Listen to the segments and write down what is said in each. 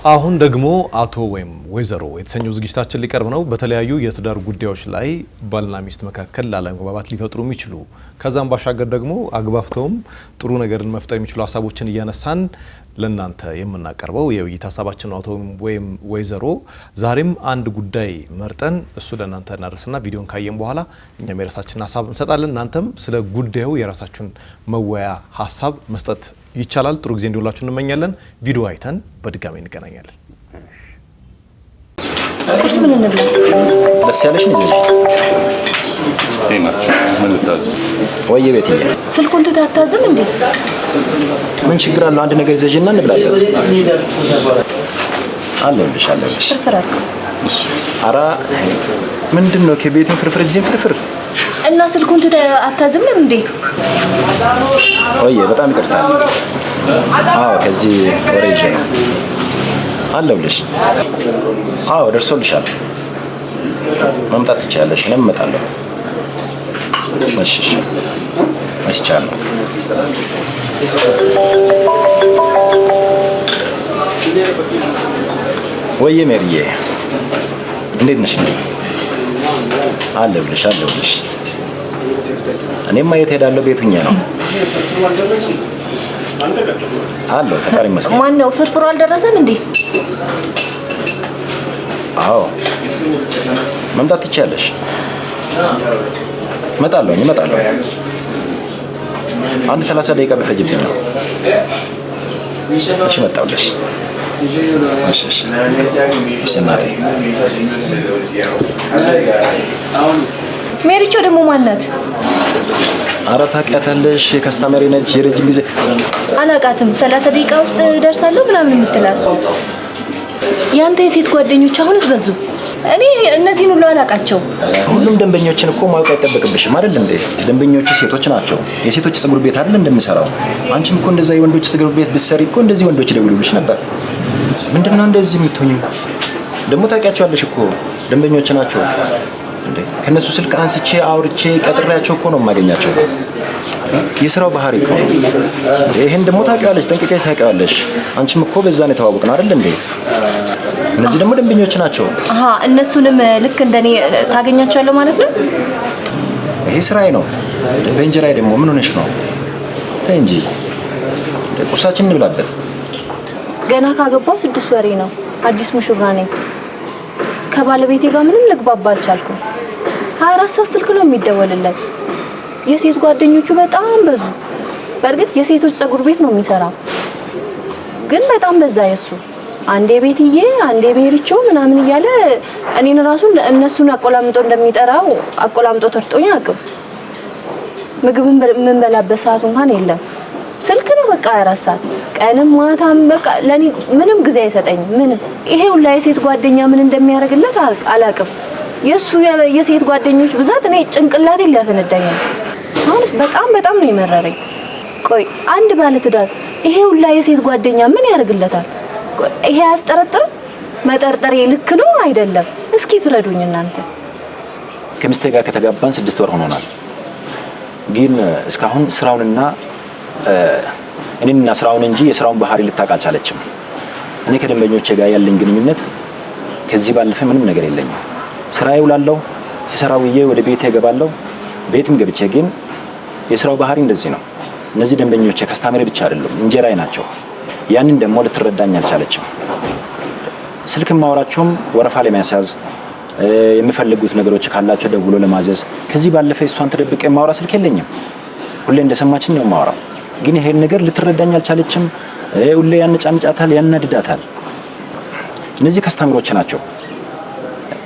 አሁን ደግሞ አቶ ወይም ወይዘሮ የተሰኘው ዝግጅታችን ሊቀርብ ነው። በተለያዩ የትዳር ጉዳዮች ላይ ባልና ሚስት መካከል አለመግባባት ሊፈጥሩ የሚችሉ ከዛም ባሻገር ደግሞ አግባብተውም ጥሩ ነገርን መፍጠር የሚችሉ ሀሳቦችን እያነሳን ለናንተ የምናቀርበው የውይይት ሀሳባችን ነው። አቶ ወይም ወይዘሮ ዛሬም አንድ ጉዳይ መርጠን እሱ ለናንተ እናደርስና ቪዲዮን ካየን በኋላ እኛም የራሳችንን ሀሳብ እንሰጣለን። እናንተም ስለ ጉዳዩ የራሳችሁን መወያ ሀሳብ መስጠት ይቻላል። ጥሩ ጊዜ እንዲውላችሁ እንመኛለን። ቪዲዮ አይተን በድጋሚ እንገናኛለን። ቁርስ ምን እንብላ? ደስ ያለሽ ነው ዲማ ምን ልታዝ? ወይ ቤትዬ ስልኩን ትታታዝም እንዴ? ምን ችግር አለው? አንድ ነገር ዘጅና እንብላለን። አለልሽ ፍርፍር አልኩ። እሺ አራ ምንድነው ከቤቴን ፍርፍር እዚህም ፍርፍር እና ስልኩን ትታታዝም እንዴ? ወይ በጣም ይቅርታ። አዎ ከዚህ ወሬ ይዤ ነው አለልሽ። አዎ ደርሶልሻል። መምጣት ትችያለሽ። እኔም እመጣለሁ። እሺ ቻው። ወይ ሜሪዬ እንዴት ነሽ? አለሁልሽ። እኔማ የት ሄዳለሁ? ቤቱኛ ነው አለሁ። ፈጣሪ ይመስገን። ማን ነው? ፍርፍሩ አልደረሰም እንዴ? አዎ መምጣት ትችያለሽ። እመጣለሁ። አንድ 30 ደቂቃ ቢፈጅብኝ ነው። እሺ መጣሁልሽ። እሺ እናቴ። ሜሪቾ ደግሞ ማናት? ኧረ ታውቂያታለሽ። ከስተመሪ ነች። የረጅም ጊዜ አላውቃትም። 30 ደቂቃ ውስጥ ደርሳለሁ ምናምን የምትላት ያንተ የሴት ጓደኞች አሁንስ በዙ። እኔ እነዚህን ሁሉ አላውቃቸው። ሁሉም ደንበኞችን እኮ ማወቅ አይጠበቅብሽም አይደል እንዴ? ደንበኞቹ ሴቶች ናቸው። የሴቶች ፀጉር ቤት አይደል እንደምሰራው። አንቺም እኮ እንደዛ የወንዶች ፀጉር ቤት ብትሰሪ እኮ እንደዚህ ወንዶች ደውሉልሽ ነበር። ምንድነው እንደዚህ የምትሆኚው? ደግሞ ታውቂያቸዋለሽ እኮ ደንበኞች ናቸው እንዴ? ከነሱ ስልክ አንስቼ አውርቼ ቀጥሬያቸው እኮ ነው የማገኛቸው። የስራው ባህሪ እኮ ይሄን ደግሞ ታውቂዋለሽ፣ ጠንቅቀሽ ታውቂዋለሽ። አንቺም እኮ በዛ ነው የተዋወቅነው አይደል እንዴ? እነዚህ ደግሞ ደንበኞች ናቸው። እነሱንም ልክ እንደኔ ታገኛቸዋለህ ማለት ነው? ይሄ ስራዬ ነው። በእንጀራዬ ደግሞ ምን ሆነሽ ነው? ተይ እንጂ ቁርሳችን እንብላበት። ገና ካገባው 6 ወሬ ነው። አዲስ ሙሽራ ነኝ። ከባለቤቴ ጋር ምንም ልግባባ አልቻልኩም። 24 ሰዓት ስልክ ነው የሚደወልለት። የሴት ጓደኞቹ በጣም በዙ። በእርግጥ የሴቶች ፀጉር ቤት ነው የሚሰራው፣ ግን በጣም በዛ የሱ። አንዴ ቤትዬ አንዴ ሜሪቾ ምናምን እያለ እኔን ራሱ እነሱን አቆላምጦ እንደሚጠራው አቆላምጦ ተርጦኝ አቅም ምግብን ምን በላበት ሰዓት እንኳን የለም። ስልክ ነው በቃ 24 ሰዓት ቀንም ማታም በቃ ለኔ ምንም ጊዜ አይሰጠኝም። ምንም ይሄ ሁላ የሴት ጓደኛ ምን እንደሚያደርግለት አላቅም። የሱ የሴት ጓደኞች ብዛት እኔ ጭንቅላቴን ሊያፈነዳኝ ነው። አሁንስ በጣም ነው የመረረኝ። ቆይ አንድ ባለ ትዳር ይሄ ሁላ የሴት ጓደኛ ምን ያደርግለታል? ይሄ አያስጠረጥርም? መጠርጠሬ ልክ ነው አይደለም? እስኪ ፍረዱኝ እናንተ። ከሚስቴ ጋር ከተጋባን 6 ወር ሆኖናል። ግን እስካሁን ስራውንና እኔና ስራውን እንጂ የስራውን ባህሪ ልታውቅ አልቻለችም። እኔ ከደንበኞቼ ጋር ያለኝ ግንኙነት ከዚህ ባለፈ ምንም ነገር የለኝም። ስራዬ ውላለሁ፣ ሲሰራውዬ ወደ ቤቴ እገባለሁ። ቤትም ገብቼ ግን የስራው ባህሪ እንደዚህ ነው። እነዚህ ደንበኞቼ ከስተመሪ ብቻ አይደሉም፣ እንጀራዬ ናቸው። ያንን ደግሞ ልትረዳኝ አልቻለችም። ስልክ ማውራቸውም ወረፋ ለማስያዝ የሚፈልጉት ነገሮች ካላቸው ደውሎ ለማዘዝ፣ ከዚህ ባለፈ እሷን ተደብቄ ማውራ ስልክ የለኝም። ሁሌ እንደሰማችኝ ነው ማውራው። ግን ይሄን ነገር ልትረዳኝ አልቻለችም። ሁሌ ያነጫንጫታል፣ ያናድዳታል። እነዚህ ከስተመሮች ናቸው።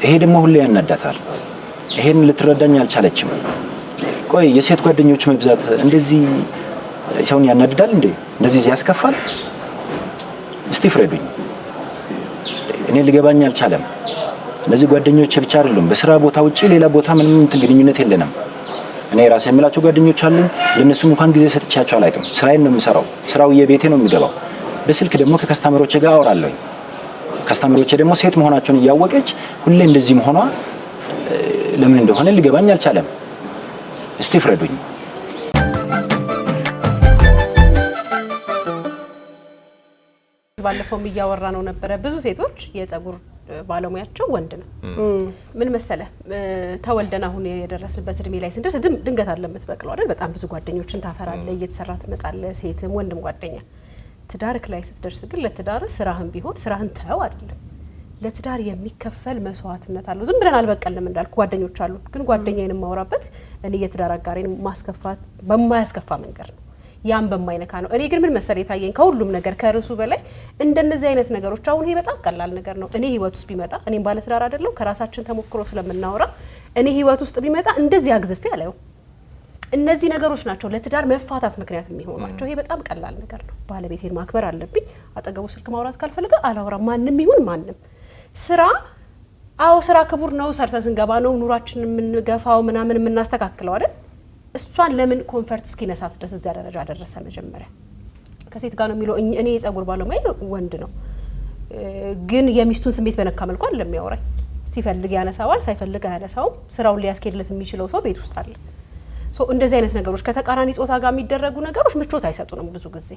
ይሄ ደግሞ ሁሌ ያናዳታል። ይሄን ልትረዳኝ አልቻለችም። ቆይ የሴት ጓደኞች መብዛት እንደዚህ ሰውን ያናድዳል እንዴ? እንደዚህ ያስከፋል? እስቲ ፍረዱኝ። እኔ ሊገባኝ አልቻለም። እነዚህ ጓደኞቼ ብቻ አይደሉም፣ በስራ ቦታ ውጪ ሌላ ቦታ ምንም ግንኙነት የለንም። እኔ ራሴ የምላቸው ጓደኞች አሉኝ። ለነሱም እንኳን ጊዜ ሰጥቻቸው አላውቅም። ስራዬን ነው የምሰራው። ስራው የቤቴ ነው የሚገባው። በስልክ ደግሞ ከከስተመሮቼ ጋር አወራለሁ። ከስተመሮቼ ደግሞ ሴት መሆናቸውን እያወቀች ሁሌ እንደዚህ መሆኗ ለምን እንደሆነ ሊገባኝ አልቻለም። እስቲ ፍረዱኝ። ባለፈው እያወራ ነው ነበር ብዙ ሴቶች የጸጉር ባለሙያቸው ወንድ ነው ምን መሰለ ተወልደና አሁን የደረስንበት እድሜ ላይ ስንደርስ ድንገት አለ የምትበቅለው አይደል በጣም ብዙ ጓደኞችን ታፈራለ እየተሰራ ትመጣለ ሴትም ወንድም ጓደኛ ትዳርክ ላይ ስትደርስ ግን ለትዳር ስራህን ቢሆን ስራህን ተው አይደለም ለትዳር የሚከፈል መስዋዕትነት አለው ዝም ብለን አልበቀልንም እንዳልኩ ጓደኞች አሉ ግን ጓደኛዬን ማውራበት እኔ የትዳር አጋሬን ማስከፋት በማያስከፋ መንገድ ነው ያን በማይነካ ነው እኔ ግን ምን መሰለ የታየኝ ከሁሉም ነገር ከርሱ በላይ እንደነዚህ አይነት ነገሮች አሁን ይሄ በጣም ቀላል ነገር ነው እኔ ህይወት ውስጥ ቢመጣ እኔም ባለ ትዳር አይደለም ከራሳችን ተሞክሮ ስለምናወራ እኔ ህይወት ውስጥ ቢመጣ እንደዚህ አግዝፌ አላየው እነዚህ ነገሮች ናቸው ለትዳር መፋታት ምክንያት የሚሆናቸው ይሄ በጣም ቀላል ነገር ነው ባለቤቴን ማክበር አለብኝ አጠገቡ ስልክ ማውራት ካልፈልገ አላወራ ማንንም ይሁን ማንንም ስራ አው ስራ ክቡር ነው ሰርተን ገባ ነው ኑራችን የምንገፋው ምናምን የምናስተካክለው አይደል እሷን ለምን ኮንፈርት እስኪነሳት ድረስ እዛ ደረጃ ደረሰ መጀመሪያ ከሴት ጋር ነው የሚለው እኔ የጸጉር ባለሙያ ወንድ ነው ግን የሚስቱን ስሜት በነካ መልኩ አይደለም የሚያወራኝ ሲፈልግ ያነሳዋል ሳይፈልግ አያነሳውም ስራውን ሊያስኬድለት የሚችለው ሰው ቤት ውስጥ አለ እንደዚህ አይነት ነገሮች ከተቃራኒ ጾታ ጋር የሚደረጉ ነገሮች ምቾት አይሰጡንም ብዙ ጊዜ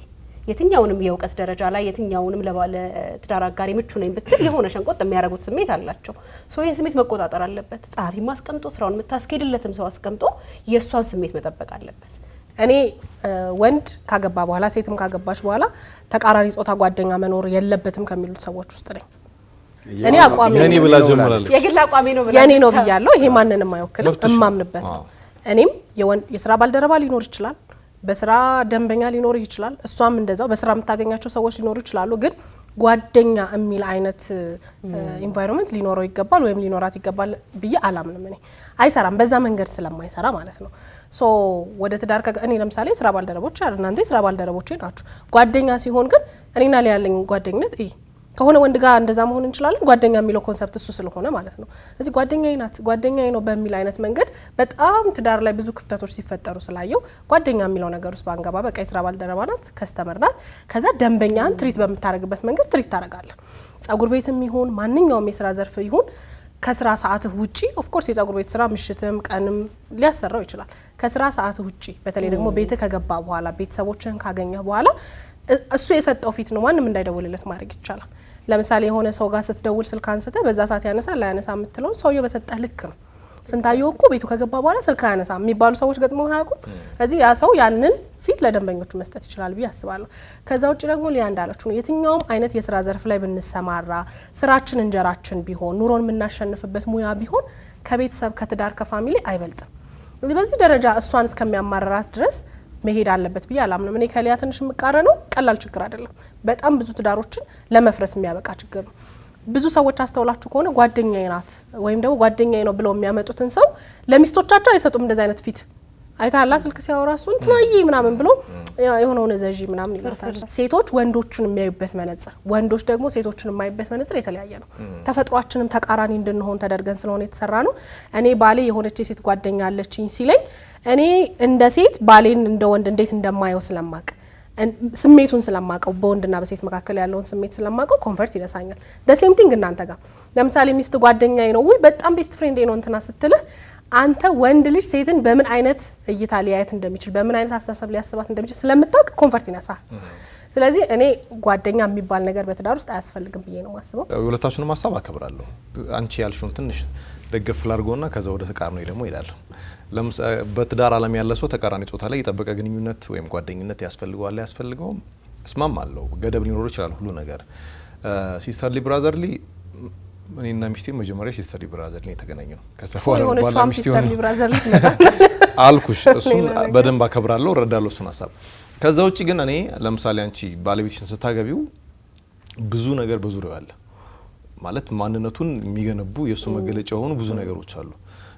የትኛውንም የውቀት ደረጃ ላይ የትኛውንም ለባለ ትዳር አጋሪ ምቹ ነኝ ብትል የሆነ ሸንቆጥ የሚያረጉት ስሜት አላቸው ይሄን ስሜት መቆጣጠር አለበት ጻፊ ማስቀምጦ ስራውን የምታስኬድለትም ሰው አስቀምጦ የሷን ስሜት መጠበቅ አለበት እኔ ወንድ ካገባ በኋላ ሴትም ካገባች በኋላ ተቃራኒ ጾታ ጓደኛ መኖር የለበትም ከሚሉት ሰዎች ውስጥ ነኝ እኔ አቋሚ የኔ ብላ ጀምራለች የግል አቋሚ ነው ብላ የኔ ነው ብያለሁ ይሄ ማንንም አይወክልም እማምንበት ነው እኔም የስራ ባልደረባ ሊኖር ይችላል በስራ ደንበኛ ሊኖር ይችላል እሷም እንደዛው በስራ የምታገኛቸው ሰዎች ሊኖሩ ይችላሉ ግን ጓደኛ የሚል አይነት ኢንቫይሮንመንት ሊኖረው ይገባል ወይም ሊኖራት ይገባል ብዬ አላምንም እኔ አይሰራም በዛ መንገድ ስለማይሰራ ማለት ነው ወደ ትዳር እኔ ለምሳሌ ስራ ባልደረቦች አሉ እናንተ ስራ ባልደረቦቼ ናችሁ ጓደኛ ሲሆን ግን እኔና ያለኝ ጓደኝነት ከሆነ ወንድ ጋር እንደዛ መሆን እንችላለን ጓደኛ የሚለው ኮንሰፕት እሱ ስለሆነ ማለት ነው እዚህ ጓደኛዬ ናት ጓደኛዬ ነው በሚል አይነት መንገድ በጣም ትዳር ላይ ብዙ ክፍተቶች ሲፈጠሩ ስላየው ጓደኛ የሚለው ነገር ውስጥ ባንገባ በቃ የስራ ባልደረባ ናት ከስተመር ናት ከዛ ደንበኛን ትሪት በምታረግበት መንገድ ትሪት ታረጋለህ ጸጉር ቤትም ይሁን ማንኛውም የስራ ዘርፍ ይሁን ከስራ ሰዓትህ ውጪ ኦፍ ኮርስ የጸጉር ቤት ስራ ምሽትም ቀንም ሊያሰራው ይችላል ከስራ ሰዓትህ ውጪ በተለይ ደግሞ ቤትህ ከገባ በኋላ ቤተሰቦችህን ካገኘህ በኋላ እሱ የሰጠው ፊት ነው ማንንም እንዳይደውልለት ማድረግ ይቻላል ለምሳሌ የሆነ ሰው ጋር ስትደውል ስልክ አንስተ በዛ ሰዓት ያነሳል ላያነሳ የምትለው ሰውየው በሰጠህ ልክ ነው ስንታየው እኮ ቤቱ ከገባ በኋላ ስልክ ያነሳ የሚባሉ ሰዎች ገጥመው ያውቁ እዚህ ያ ሰው ያንን ፊት ለደንበኞቹ መስጠት ይችላል ብዬ አስባለሁ ከዛ ውጪ ደግሞ ሊያ እንዳለችው ነው የትኛውም አይነት የስራ ዘርፍ ላይ ብንሰማራ ስራችን እንጀራችን ቢሆን ኑሮን የምናሸንፍበት ሙያ ቢሆን ከቤተሰብ ከትዳር ከፋሚሊ አይበልጥም በዚህ ደረጃ እሷን እስከሚያማራራት ድረስ መሄድ አለበት ብዬ አላምንም እኔ ከሊያ ትንሽ መቃረነው ቀላል ችግር አይደለም በጣም ብዙ ትዳሮችን ለመፍረስ የሚያበቃ ችግር ነው ብዙ ሰዎች አስተውላችሁ ከሆነ ጓደኛዬ ናት ወይም ደግሞ ጓደኛዬ ነው ብለው የሚያመጡትን ሰው ለሚስቶቻቸው አይሰጡም እንደዛ አይነት ፊት አይታላ ስልክ ሲያወራሱ እንትናዬ ምናምን ብሎ የሆነው ነዘጂ ምናምን ይመጣል ሴቶች ወንዶችን የሚያዩበት መነጽር ወንዶች ደግሞ ሴቶችን የማይበት መነጽር የተለያየ ነው ተፈጥሯችንም ተቃራኒ እንድንሆን ተደርገን ስለሆነ የተሰራ ነው እኔ ባሌ የሆነች ሴት ጓደኛ አለችኝ ሲለኝ እኔ እንደ ሴት ባሌን እንደ ወንድ እንዴት እንደማየው ስለማቅ ስሜቱን ስለማቀው በወንድና በሴት መካከል ያለውን ስሜት ስለማቀው ኮንፈርት ይነሳኛል the same thing እናንተ ጋር ለምሳሌ ሚስት ጓደኛዬ ነው ወይ በጣም ቤስት ፍሬንድ ነው እንትና ስትልህ አንተ ወንድ ልጅ ሴትን በምን አይነት እይታ ሊያየት እንደሚችል በምን አይነት አስተሳሰብ ሊያስባት እንደሚችል ስለምታውቅ ኮንፈርት ይነሳል ስለዚህ እኔ ጓደኛ የሚባል ነገር በትዳር ውስጥ አያስፈልግም ብዬ ነው ማስበው ሁለታችሁንም ሐሳብ አከብራለሁ አንቺ ያልሽውን ትንሽ ደገፍ ላርጎና ከዛ ወደ ተቃርኖ ደግሞ ይላል በትዳር ዓለም ያለ ሰው ተቃራኒ ጾታ ላይ የጠበቀ ግንኙነት ወይም ጓደኝነት ያስፈልገዋል ያስፈልገውም እስማማለሁ ገደብ ሊኖር ይችላል ሁሉ ነገር ሲስተርሊ ብራዘርሊ እኔና ሚስቴ መጀመሪያ ሲስተርሊ ብራዘርሊ የተገናኘው ከሰፋው ባላ ሲስተርሊ ብራዘርሊ ተመጣ አልኩሽ እሱን በደንብ አከብራለሁ ረዳለሁ እሱን ሐሳብ ከዛ ውጪ ግን እኔ ለምሳሌ አንቺ ባለቤትሽን ስታገቢው ብዙ ነገር በዙሪያው አለ ማለት ማንነቱን የሚገነቡ የሱ መገለጫ የሆኑ ብዙ ነገሮች አሉ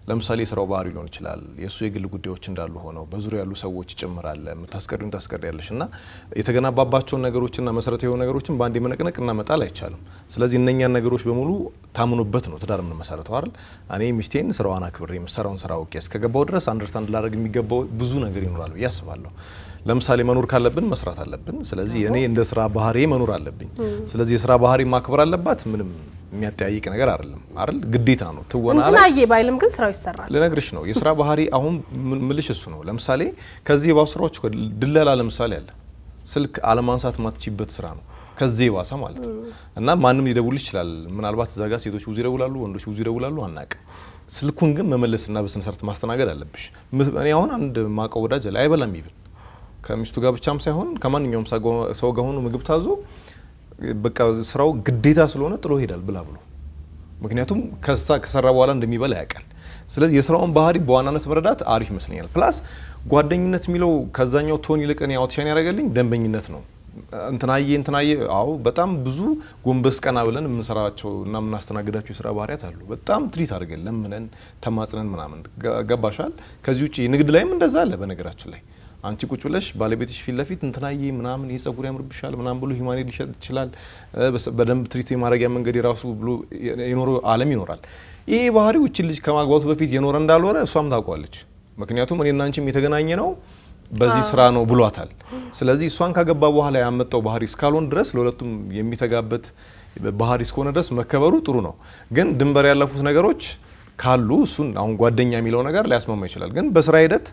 ለምሳሌ ስራው ባህሪ ሊሆን ይችላል የሱ የግል ጉዳዮች እንዳሉ ሆነው በዙሪያ ያሉ ሰዎች ጭምራለ መታስቀሪውን ታስቀሪያለሽና የተገናባባቸው ነገሮችና መሰረታዊ የሆኑ ነገሮችን ባንዴ መነቅነቅና መጣል አይቻልም ስለዚህ እነኛን ነገሮች በሙሉ ታምኑበት ነው ትዳር ምን መሰረታው አይደል እኔ ሚስቴን ስራዋን አክብሬ መስራውን ስራው ቄስ ከገባው ድረስ አንደርስታንድ ላደርግ የሚገባው ብዙ ነገር ይኖራል ያስባለሁ ለምሳሌ መኖር ካለብን መስራት አለብን ስለዚህ እኔ እንደ ስራ ባህሪ መኖር አለብኝ ስለዚህ የስራ ባህሪ ማክበር አለባት ምንም የሚያጠያይቅ ነገር አይደለም አይደል ግዴታ ነው ትወና ላይ እንትናዬ ባይልም ግን ስራው ይሰራል ለነግርሽ ነው የስራ ባህሪ አሁን ምልሽ እሱ ነው ለምሳሌ ከዚህ የባሰሮች ድለላ ለምሳሌ አለ ስልክ አለማንሳት ማትችበት ስራ ነው ከዚህ ዋሳ ማለት ነው። እና ማንም ሊደውል ይችላል። ምናልባት እዛ ጋር ሴቶች ብዙ ይደውላሉ፣ ወንዶች ብዙ ይደውላሉ፣ አናውቅም። ስልኩን ግን መመለስና በስነ ስርዓት ማስተናገድ አለብሽ። እኔ አሁን አንድ ማቀው ወዳጅ ላይ አይበላም ይብል ከሚስቱ ጋር ብቻም ሳይሆን ከማንኛውም ሰው ጋር ሆኖ ምግብ ታዞ በቃ ስራው ግዴታ ስለሆነ ጥሎ ይሄዳል ብላ ብሎ ምክንያቱም ከሰራ በኋላ እንደሚበላ ያውቃል። ስለዚህ የስራውን ባህሪ በዋናነት መረዳት አሪፍ ይመስለኛል። ፕላስ ጓደኝነት የሚለው ከዛኛው ቶን ይልቅ እኔ አውትሻይን ያደረገልኝ ደንበኝነት ነው። እንትናዬ አዎ በጣም ብዙ ጎንበስ ቀና ብለን የምንሰራቸው እና የምናስተናግዳቸው የስራ ባህሪያት አሉ። በጣም ትሪት አድርገን ለምነን ተማጽነን ምናምን ገባሻል። ከዚህ ውጪ ንግድ ላይም እንደዛ አለ። በነገራችን ላይ አንቺ ቁጭ ብለሽ ባለቤትሽ ፊት ለፊት እንትናዬ ምናምን የጸጉር ያምርብሻል ምናምን ብሎ ሂማኔ ሊሸጥ ይችላል። በደንብ ትሪት የማድረጊያ መንገድ የራሱ ብሎ የኖረው ዓለም ይኖራል። ይሄ ባህሪው እቺ ልጅ ከማግባቱ በፊት የኖረ እንዳልሆነ እሷም ታውቋለች። ምክንያቱም እኔና አንቺም የተገናኘ ነው በዚህ ስራ ነው ብሏታል። ስለዚህ እሷን ካገባ በኋላ ያመጣው ባህሪ እስካልሆን ድረስ ለሁለቱም የሚተጋበት ባህሪ እስከሆነ ድረስ መከበሩ ጥሩ ነው። ግን ድንበር ያለፉት ነገሮች ካሉ እሱን አሁን ጓደኛ የሚለው ነገር ሊያስማማ ይችላል። ግን በስራ ሂደት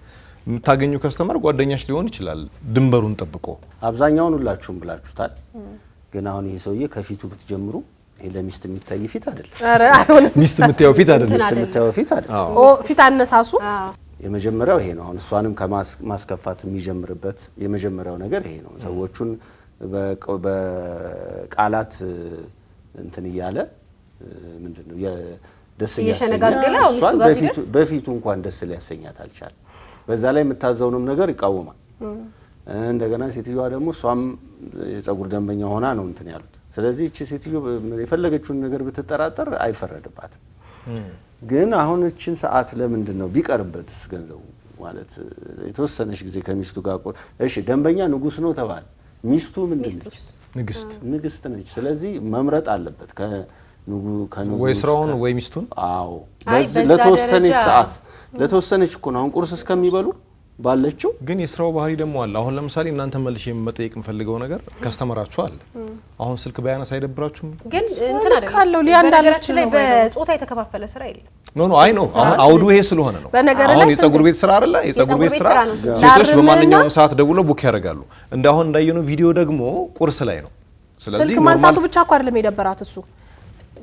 የምታገኙ ከስተመር ጓደኛሽ ሊሆን ይችላል ድንበሩን ጠብቆ። አብዛኛውን ሁላችሁም ብላችሁታል። ግን አሁን ይሄ ሰውዬ ከፊቱ ብትጀምሩ ይሄ ለሚስት የሚታይ ፊት አይደለም። አረ አይሆንም። ሚስት የምታየው ፊት አይደለም። ሚስት የምታየው ፊት አይደለም። ፊት አነሳሱ የመጀመሪያው ይሄ ነው። አሁን እሷንም ከማስከፋት የሚጀምርበት የመጀመሪያው ነገር ይሄ ነው። ሰዎቹን በቃላት እንትን እያለ ምንድነው ደስ እያሰኛት በፊቱ እንኳን ደስ ሊያሰኛት አልቻለም። በዛ ላይ የምታዘውንም ነገር ይቃወማል። እንደገና ሴትዮዋ ደግሞ እሷም የጸጉር ደንበኛ ሆና ነው እንትን ያሉት። ስለዚህ እቺ ሴትዮ የፈለገችውን ነገር ብትጠራጠር አይፈረድባትም። ግን አሁን እቺን ሰዓት ለምንድን ነው ቢቀርበትስ ገንዘቡ ማለት የተወሰነች ጊዜ ከሚስቱ ጋር እሺ ደንበኛ ንጉስ ነው ተባለ። ሚስቱ ምንድን ነች? ንግስት ነች። ስለዚህ መምረጥ አለበት ከንጉስ ወይ ስራውን ወይ ሚስቱን። አዎ ለተወሰነች ሰዓት ለተወሰነች እኮ ነው አሁን ቁርስ እስከሚበሉ ባለችው። ግን የስራው ባህሪ ደግሞ አለ። አሁን ለምሳሌ እናንተ መልሽ የምጠይቅ የምፈልገው ነገር ከስተመራችሁ አለ። አሁን ስልክ ባያነሳ አይደብራችሁም? ግን እንትን አይደለም ሊያንዳለች ላይ በጾታ የተከፋፈለ ስራ የለም። ኖ አይ ነው አሁን አውዱ ይሄ ስለሆነ ነው። አሁን የጸጉር ቤት ስራ አይደለ? የጸጉር ቤት ስራ ሴቶች በማንኛውም ሰዓት ደውለው ቡክ ያደርጋሉ። አሁን እንዳየነው ቪዲዮ ደግሞ ቁርስ ላይ ነው። ስለዚህ ስልክ ማንሳቱ ብቻ እኮ አይደለም የደበራት እሱ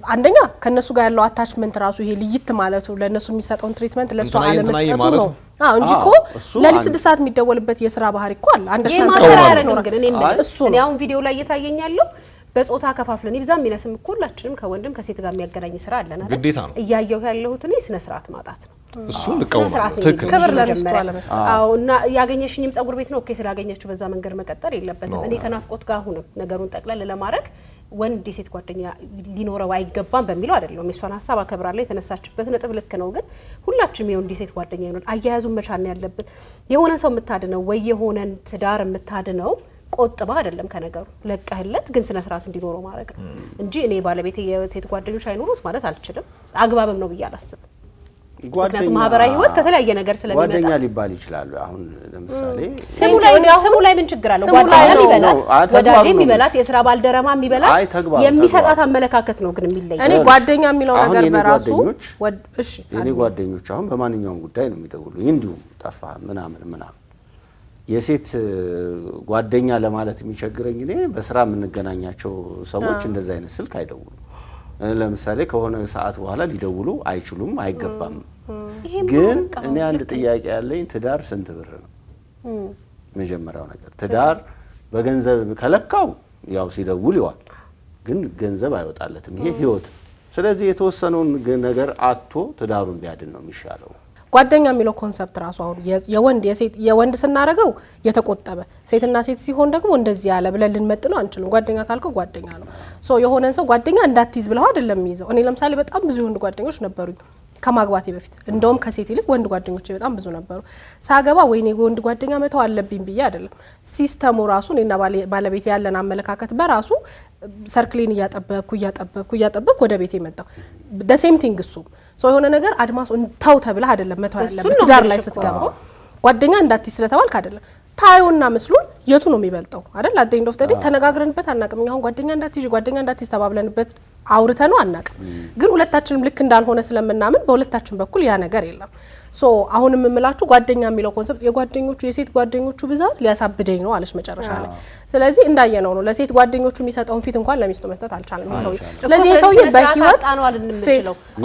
አንደኛ ከነሱ ጋር ያለው አታችመንት ራሱ ይሄ ልይት ማለቱ ለነሱ የሚሰጠውን ትሪትመንት ለሷ አለመስጠቱ ነው። እንጂ እኮ ለሊት 6 ሰዓት የሚደወልበት የስራ ባህሪ እኮ አለ። አንደርስታንድ ነው። ግን እኔ አሁን ቪዲዮ ላይ እየታየኛለሁ በጾታ ከፋፍለን ይብዛም ይነስም እኮ ሁላችንም ከወንድም ከሴት ጋር የሚያገናኝ ስራ አለና ግዴታ ነው። እያየሁ ያለሁት እኔ ስነ ስርዓት ማጣት ነው። እሱን ልቀውማ ትክክል ክብር ለሚስቱ አለመስጠት። እና ያገኘሽኝም ጸጉር ቤት ነው ኦኬ ስላገኘችው በዛ መንገድ መቀጠል የለበትም። እኔ ከናፍቆት ጋር አሁንም ነገሩን ጠቅላላ ለማድረግ ወንድ የሴት ጓደኛ ሊኖረው አይገባም በሚለው አይደለም። የሷን ሀሳብ አከብራለሁ። የተነሳችበት ነጥብ ልክ ነው። ግን ሁላችንም የወንድ የሴት ጓደኛ ይኖር አያያዙን መቻል ነው ያለብን። የሆነ ሰው የምታድነው ወይ የሆነን ትዳር የምታድነው ቆጥባ አይደለም ከነገሩ ለቀህለት ግን ስነ ስርዓት እንዲኖረው ማድረግ ነው እንጂ እኔ ባለቤቴ የሴት ጓደኞች አይኖሩት ማለት አልችልም። አግባብም ነው ብዬ አላስብም። ምክንያቱም ማህበራዊ ህይወት ከተለያየ ነገር ስለሚመጣ ጓደኛ ሊባል ይችላል። አሁን ለምሳሌ ስሙ ላይ ምን ችግር አለው? ጓደኛ የሚበላት ወዳጅ የሚበላት የስራ ባልደረማ የሚበላት የሚሰጣት አመለካከት ነው ግን የሚለየው። እኔ ጓደኛ የሚለው ነገር በራሱ እሺ እኔ ጓደኞች አሁን በማንኛውም ጉዳይ ነው የሚደውሉ እንዲሁ ጠፋ ምናምን የሴት ጓደኛ ለማለት የሚቸግረኝ እኔ በስራ የምንገናኛቸው ሰዎች እንደዛ አይነት ስልክ አይደውሉ። ለምሳሌ ከሆነ ሰዓት በኋላ ሊደውሉ አይችሉም፣ አይገባም። ግን እኔ አንድ ጥያቄ ያለኝ ትዳር ስንት ብር ነው? መጀመሪያው ነገር ትዳር በገንዘብ ከለካው ያው ሲደውል ይዋል፣ ግን ገንዘብ አይወጣለትም። ይሄ ህይወት። ስለዚህ የተወሰነውን ነገር አጥቶ ትዳሩን ቢያድን ነው የሚሻለው። ጓደኛ የሚለው ኮንሰፕት ራሱ አሁን የወንድ ስናረገው የተቆጠበ ሴትና ሴት ሲሆን ደግሞ እንደዚህ ያለ ብለን ልንመጥነው አንችልም። ጓደኛ ካልከው ጓደኛ ነው። የሆነን ሰው ጓደኛ እንዳትይዝ ብለው አይደለም የሚይዘው። እኔ ለምሳሌ በጣም ብዙ ወንድ ጓደኞች ነበሩኝ ከማግባቴ በፊት። እንደውም ከሴት ይልቅ ወንድ ጓደኞቼ በጣም ብዙ ነበሩ። ሳገባ ወይኔ ወንድ ጓደኛ መተው አለብኝ ብዬ አይደለም። ሲስተሙ ራሱ እኔና ባለቤቴ ያለን አመለካከት በራሱ ሰርክሌን እያጠበብኩ ወደ ቤቴ መጣሁ። the same thing እሱ የሆነ ነገር አድማስ ተው ተብለህ አይደለም መተው ያለበት። ትዳር ላይ ስትገባ ጓደኛ እንዳትይዝ ስለተባልክ አይደለም። ታዩና መስሉን የቱ ነው የሚበልጠው አይደል? አደኝ ዶፍ ተነጋግረንበት አናውቅም። አሁን ጓደኛ እንዳትይዝ ተባብለንበት አውርተነው አናውቅም። ግን ሁለታችንም ልክ እንዳልሆነ ስለምናምን በሁለታችን በኩል ያ ነገር የለም። ሶ አሁንም የምላችሁ ጓደኛ የሚለው ኮንሰፕት የጓደኞቹ የሴት ጓደኞቹ ብዛት ሊያሳብደኝ ነው አለች መጨረሻ ላይ። ስለዚህ እንዳየነው ነው ለሴት ጓደኞቹ የሚሰጠውን ፊት እንኳን ለሚስቱ መስጠት አልቻለም ይሰው። ስለዚህ ይሰው በህይወት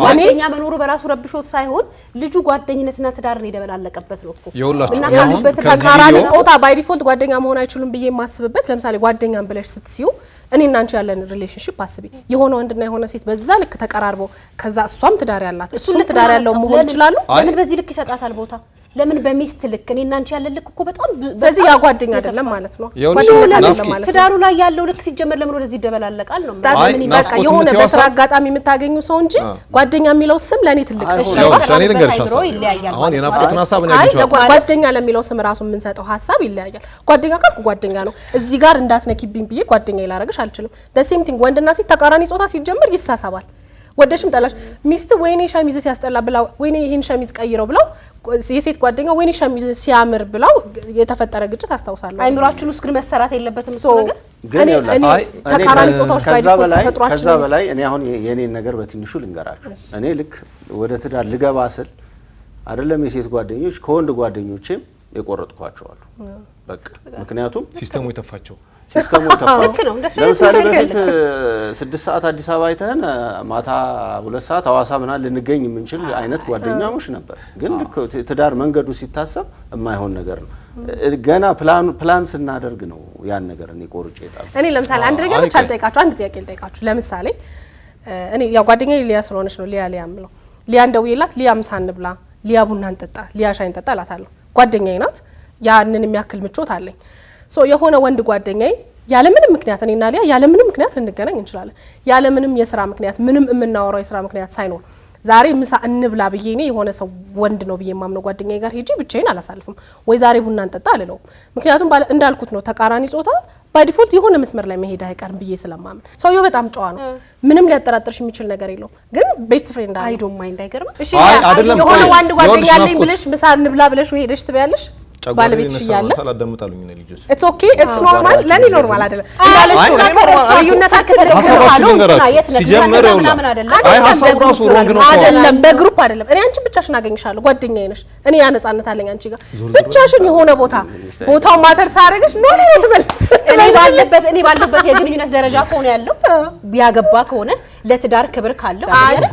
ጓደኛ መኖሩ በራሱ ረብሾት ሳይሆን ልጁ ጓደኝነትና ትዳርን የደበላለቀበት ነው እኮ እና ተቃራኒ ጾታ ባይ ዲፎልት ጓደኛ መሆን አይችሉም ብዬ የማስብበት ለምሳሌ ጓደኛን ብለሽ ስትሲዩ እኔና አንቺ ያለን ሪሌሽንሺፕ አስቢ የሆነ ወንድና የሆነ ሴት በዛ ልክ ተቀራርበው ከዛ እሷም ትዳር ያላት እሱም ትዳር ያለው መሆን ይችላል። ለምን በዚህ ልክ ይሰጣታል ቦታ? ለምን በሚስት ልክ እኔና አንቺ ያለን ልክ እኮ በጣም ስለዚህ ያ ጓደኛ አይደለም ማለት ነው። ጓደኛ አይደለም ማለት ትዳሩ ላይ ያለው ልክ ሲጀመር ለምን ወደዚህ ይደበላለቃል ነው ምን በቃ የሆነ በስራ አጋጣሚ የምታገኙ ሰው እንጂ ጓደኛ የሚለው ስም ለኔ ትልቅ ነው። እኔ ልንገርሽ አሁን የናፍቆትን ሀሳብ ነው ያገኘው። ጓደኛ ለሚለው ስም ራሱ የምንሰጠው ሀሳብ ይለያያል። ጓደኛ ካልኩ ጓደኛ ነው። እዚህ ጋር እንዳትነኪብኝ ብዬ ጓደኛ ይላረግሽ አልችልም። ሴም ቲንግ ወንድና ሴት ተቃራኒ ጾታ ሲጀመር ይሳሳባል። ወደሽም ጠላሽ ሚስት ወይኔ ሸሚዝ ሲያስጠላ ብላው ወይኔ ይሄን ሸሚዝ ቀይረው ብላው የሴት ጓደኛ ወይኔ ሸሚዝ ሲያምር ብላው የተፈጠረ ግጭት አስታውሳለሁ። አይምሯችን ውስጥ ግን መሰራት የለበትም እሱ ነገር እኔ ተቃራኒ ጾታዎች ባይዲፎልት ተፈጥሯችን ከዛ በላይ እኔ አሁን የኔን ነገር በትንሹ ልንገራችሁ። እኔ ልክ ወደ ትዳር ልገባ ስል አይደለም የሴት ጓደኞች ከወንድ ጓደኞቼም የቆረጥኳቸው አሉ። በቃ ምክንያቱም ሲስተሙ የተፋቸው ለምሳሌ በፊት 6 ሰዓት አዲስ አበባ አይተን ማታ 2 ሰዓት ሐዋሳ ምናምን ልንገኝ የምንችል አይነት ጓደኛሞች ነበር። ግን ልክ ትዳር መንገዱ ሲታሰብ የማይሆን ነገር ነው። ገና ፕላን ስናደርግ ነው ያን ነገር እኔ ቆርጬ ይጣል። እኔ ለምሳሌ አንድ ነገር ብቻ ልጠይቃችሁ፣ አንድ ጥያቄ ልጠይቃችሁ። ለምሳሌ እኔ ያው ጓደኛዬ ሊያ ስለሆነች ነው ሊያ የምለው። ሊያ እንደውዬላት ሊያ ምሳ እንብላ፣ ሊያ ቡና እንጠጣ፣ ሊያ ሻይ እንጠጣ እላታለሁ። ጓደኛዬ ናት። ያንን የሚያክል ምቾት አለኝ። ሶ የሆነ ወንድ ጓደኛዬ ያለምንም ምክንያት እኔና ሊያ ያለምንም ምክንያት ልንገናኝ እንችላለን። ያለምንም የስራ ምክንያት ምንም የምናወራው የስራ ምክንያት ሳይኖር ዛሬ ምሳ እንብላ ብዬ እኔ የሆነ ሰው ወንድ ነው ብዬ ማምነው ጓደኛዬ ጋር ሄጄ ብቻዬን አላሳልፍም ወይ ዛሬ ቡና እንጠጣ አልለውም። ምክንያቱም እንዳልኩት ነው ተቃራኒ ጾታ ባይ ዲፎልት የሆነ መስመር ላይ መሄድ አይቀርም ብዬ ስለማምን። ሰውየው በጣም ጨዋ ነው፣ ምንም ሊያጠራጥርሽ የሚችል ነገር የለውም። ግን ቤስት ፍሬንድ አለ አይዶም ማይንድ አይገርም። እሺ የሆነ ወንድ ጓደኛ አለኝ ብለሽ ምሳ እንብላ ብለሽ ወይ ሄደሽ ትበያለሽ ባለቤትሽ ይያለ ታላደምጣሉኝ ነው ልጆች ኢትስ ኦኬ ኢትስ ኖርማል ለኔ ኖርማል አይደለም እንዳለችው ልዩነታችን ሲጀምር ምናምን አይደለም። አይ ሀሳቡ ራሱ ሮንግ ነው አይደለም። በግሩፕ አይደለም። እኔ አንቺ ብቻሽን አገኝሻለሁ ጓደኛዬ ነሽ። እኔ ያ ነፃነት አለኝ አንቺ ጋር ብቻሽን የሆነ ቦታው ማተር ሳያረግሽ ኖ ትመልስ እኔ ባለበት የግንኙነት ደረጃ ከሆነ ያለው ቢያገባ ከሆነ ለትዳር ክብር ካለው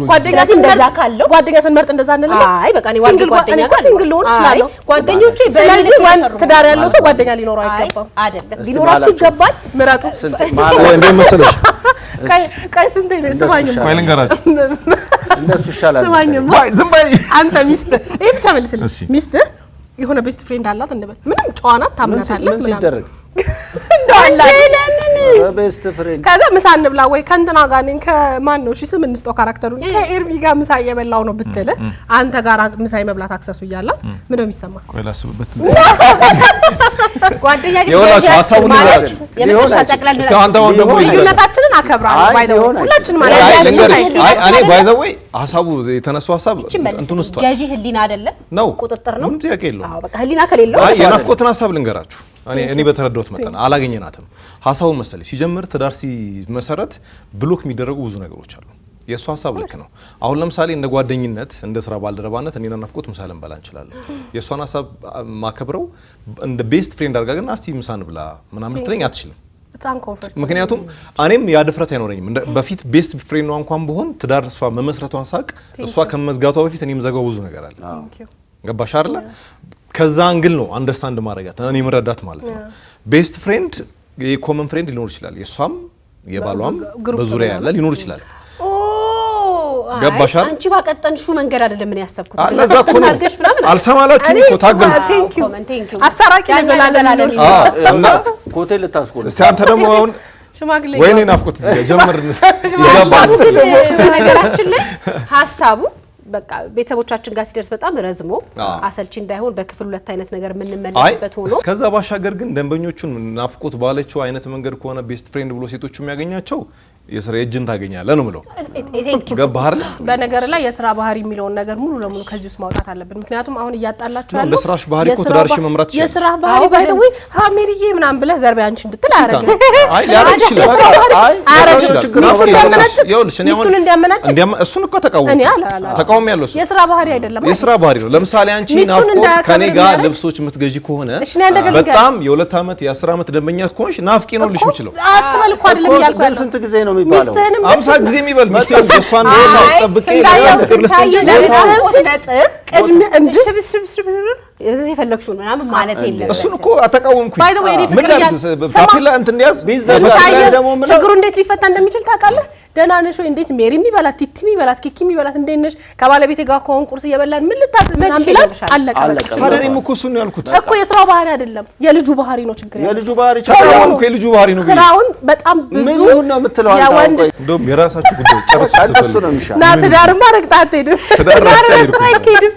ጓደኛ እንደዛ ካለው ጓደኛ ስንመርጥ እንደዛ እንልም። አይ በቃ እኔ ዋንድ ጓደኛ ጋር ሲንግል ልሆን እችላለሁ ጓደኞቼ። ስለዚህ ትዳር ያለው ሰው ጓደኛ ሊኖረው አይገባም። አይደለም ሊኖራችሁ ይገባል። ምረጡ እንዴ መሰለሽ ቀይ ስንት ነው ስማኝ ቆይ ልንገራችሁ እነሱ ይሻላል። ወይ ዝም በይ አንተ ሚስት ይሄ ብቻ መልስልኝ። ሚስት የሆነ ቤስት ፍሬንድ አላት እንበል ምንም ጨዋናት ታምናታለህ ምን ሲደረግ ለምን ቤስት ፍሬንድ ከዛ ምሳ እንብላ ወይ ከእንትና ጋር ነኝ ከማን ነው እሺ ስም እንስጠው ካራክተሩን ከኤርሚ ጋር ምሳ እየበላው ነው ብትል አንተ ጋር ምሳ የመብላት አክሰሱ እያላት ምን ነው የሚሰማ? ቆይ ላስብበት። ጓደኛ ግን ሀሳቡን ይላችሁ የመጨረሻ ጠቅላላ እስቲ አንተ ወንድ ደግሞ ልዩነታችንን አከብራለሁ ባይ ዘ ወይ ሁላችን ማለት እኔ ባይ ዘ ወይ ሀሳቡ የተነሳው ሀሳብ እንትን ውስጥ ገዢ ህሊና አይደለም ነው ቁጥጥር ነው። ምን ጥያቄ የለውም። አዎ በቃ ህሊና ከሌለው አይ የናፍቆትን ሀሳብ ልንገራችሁ። እኔ በተረዳሁት መጠን አላገኘናትም ሀሳቡን መሰለኝ። ሲጀምር ትዳር ሲመሰረት ብሎክ የሚደረጉ ብዙ ነገሮች አሉ። የእሱ ሀሳብ ልክ ነው። አሁን ለምሳሌ እንደ ጓደኝነት እንደ ስራ ባልደረባነት እኔና ናፍቆት ምሳ ልንበላ እንችላለን። የእሷን ሀሳብ ማከብረው እንደ ቤስት ፍሬንድ አድርጋ ግን እስቲ ምሳ እንብላ ምናምን ልትለኝ አትችልም። ምክንያቱም እኔም ያ ድፍረት አይኖረኝም። በፊት ቤስት ፍሬንድ ነው እንኳን በሆን ትዳር እሷ መመስረቷን ሳቅ እሷ ከመዝጋቷ በፊት እኔም ዘጋው ብዙ ነገር አለ። ገባሽ አይደለ? ከዛ አንግል ነው አንደርስታንድ ማድረጋት እኔ መረዳት ማለት ነው። ቤስት ፍሬንድ የኮመን ፍሬንድ ሊኖር ይችላል። የሷም የባሏም በዙሪያ ያለ ሊኖር ይችላል። ገባሽ አይደል? አንቺ ባቀጠንሽው መንገድ አይደለም ምን ያሰብኩት አለዛ እኮ ነው አልሰማላችሁ እኮ ታገል አስታራቂ ለዘላለም እና ኮቴል ልታስቆል እስቲ አንተ ደግሞ አሁን ሽማግሌ ወይኔ ናፍቆት ጀምር ይገባል። ነገራችን ላይ ሀሳቡ በቃ ቤተሰቦቻችን ጋር ሲደርስ በጣም ረዝሞ አሰልቺ እንዳይሆን በክፍል ሁለት አይነት ነገር የምንመለስበት ሆኖ ከዛ ባሻገር ግን ደንበኞቹን ናፍቆት ባለችው አይነት መንገድ ከሆነ ቤስት ፍሬንድ ብሎ ሴቶቹ የሚያገኛቸው የስራ እጅን ታገኛለህ ነው የምለው። ገባህ አይደል? በነገር ላይ የስራ ባህሪ የሚለውን ነገር ሙሉ ለሙሉ ከዚህ ውስጥ ማውጣት አለብን። ምክንያቱም አሁን እያጣላችሁ ያለው ለስራሽ ባህሪ እኮ ትዳርሽ መምራት ይችላል። የስራ ባህሪ ባይደው ሀሜሪዬ ምናምን ብለህ ዘርቢያ አንቺ እንድትል አያረግም። አይ ሊያረግ ይችላል። አይ አረጋው ችግር ነው። ሚስቱን እንዲያመናጭ እሱን እኮ ተቃወም ያለው እሱ የስራ ባህሪ አይደለም፣ የስራ ባህሪ ነው። ለምሳሌ አንቺ ናፍቆት ከኔ ጋር ልብሶች የምትገዢ ከሆነ በጣም የ2 ዓመት የ10 ዓመት ደንበኛ ከሆንሽ ናፍቄ ነው ልሽ የምችለው። አትበል እኮ አይደለም እያልኩ ያለው ስንት ጊዜ ነው የሚባለው? 50 ጊዜ የሚበል ሚስቴን እሷን ነው ተጠብቄ እዚህ ፈለግሽው ምናምን ማለት የለም። እሱን እኮ አተቃወምኩኝ። ባይ ዘ ወይ ፋፒላ እንትን ያዝ ችግሩ እንዴት ሊፈታ እንደሚችል ታውቃለህ? ደህና ነሽ ወይ? እንዴት ሜሪ የሚበላት ቲቲ የሚበላት ኪኪ የሚበላት እንዴት ነሽ? ከባለቤቴ ጋር ከሆን ቁርስ እየበላን ምን ልታስብ ምናምን ቢላት አለቀ። ታዲያ እኔም እኮ እሱን ነው ያልኩት እኮ የስራው ባህሪ አይደለም የልጁ ባህሪ ነው ችግር። የልጁ ባህሪ ቻው የልጁ ባህሪ ነው። ስራውን በጣም ብዙ ምን ነው የምትለው አንተ? እንደውም የራሳችሁ ጉዳይ ጨርሱ ነው የሚሻለው። ና ትዳርማ ረግጣ አትሄድም። ትዳር አይሄድም።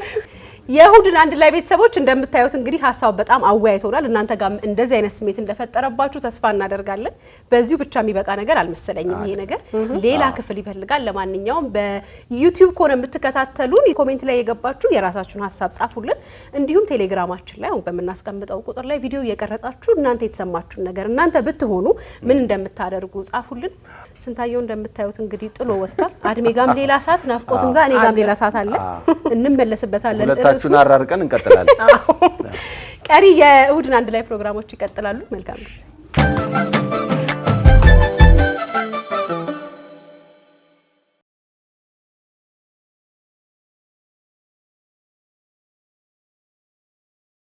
የእሁድን አንድ ላይ ቤተሰቦች እንደምታዩት እንግዲህ ሀሳቡ በጣም አወያይቶናል። እናንተ ጋር እንደዚህ አይነት ስሜት እንደፈጠረባችሁ ተስፋ እናደርጋለን። በዚሁ ብቻ የሚበቃ ነገር አልመሰለኝም። ይሄ ነገር ሌላ ክፍል ይፈልጋል። ለማንኛውም በዩቲዩብ ከሆነ የምትከታተሉን ኮሜንት ላይ የገባችሁ የራሳችሁን ሀሳብ ጻፉልን። እንዲሁም ቴሌግራማችን ላይ አሁን በምናስቀምጠው ቁጥር ላይ ቪዲዮ እየቀረጻችሁ እናንተ የተሰማችሁን ነገር እናንተ ብትሆኑ ምን እንደምታደርጉ ጻፉልን። ስንታየው እንደምታዩት እንግዲህ ጥሎ ወጥቷል። አድሜ ጋም ሌላ ሰዓት ናፍቆትም ጋር እኔ ጋም ሌላ ሰዓት አለ። እንመለስበታለን። ሁለታችሁን አራርቀን እንቀጥላለን። ቀሪ የእሁድን አንድ ላይ ፕሮግራሞች ይቀጥላሉ። መልካም ጊዜ